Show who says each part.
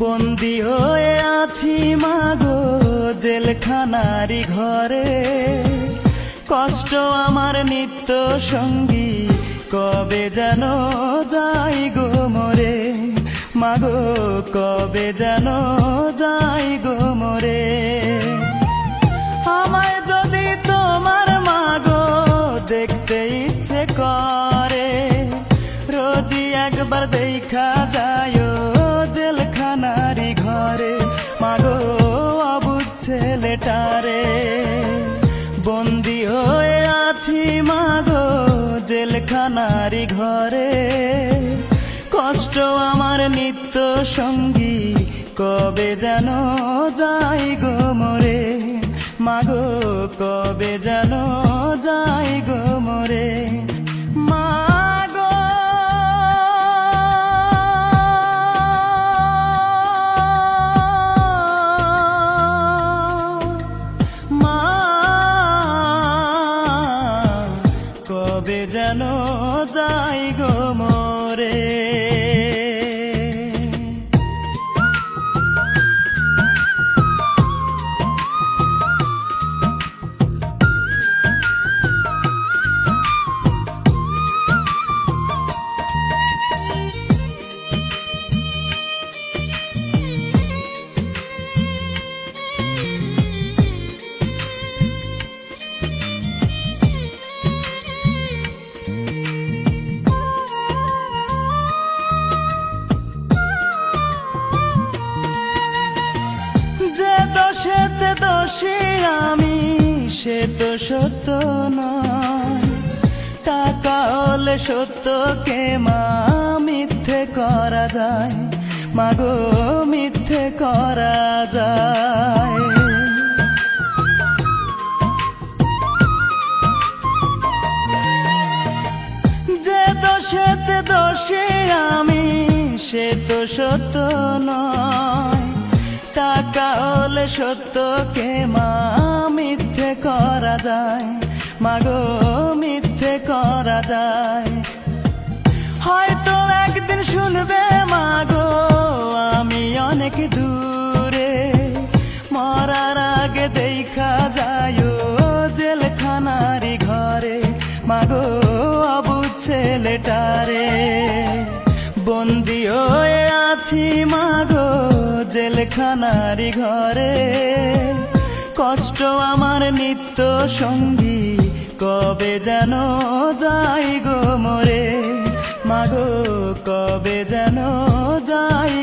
Speaker 1: বন্দী হয়ে আছি মাগো জেলখানারি ঘরে, কষ্ট আমার নিত্য সঙ্গী, কবে যেন যাই গো মরে। মাগো কবে যেন যাই গো মরে। আমায় যদি তোমার মাগো দেখতে ইচ্ছে করে, রোজই একবার দেখা যায় জেলখানারি ঘরে। মাগো অবুঝ ছেলেটারে, বন্দী হয়ে আছি মাগো জেলখানারি ঘরে, কষ্ট আমার নিত্য সঙ্গী, কবে যেন যাই গো মরে। মাগো কবে যেন যাই গো মরে। মাগো মা কবে যেন যাই গো মরে। দোষেতে দোষী আমি, সে তো সত্য নয়। টাকা হলে সত্যকে মা মিথ্যে করা যায়, মাগো মিথ্যে করা যায়। যে দোষেতে দোষী আমি, সে তো সত্য নয়। টাকা হলে সত্যকে মা মিথ্যে করা যায়, মাগো মিথ্যে করা যায়। হয়তো একদিন শুনবে মাগো আমি অনেক দূরে, মরার আগে দেখা যায় জেলখানারি ঘরে। মাগো অবুঝ ছেলেটারে, বন্দী হয়ে আছি মাগো জেলখানারি ঘরে, কষ্ট আমার নিত্য সঙ্গী, কবে যেন যাই গো মরে। মাগো কবে যেন যাই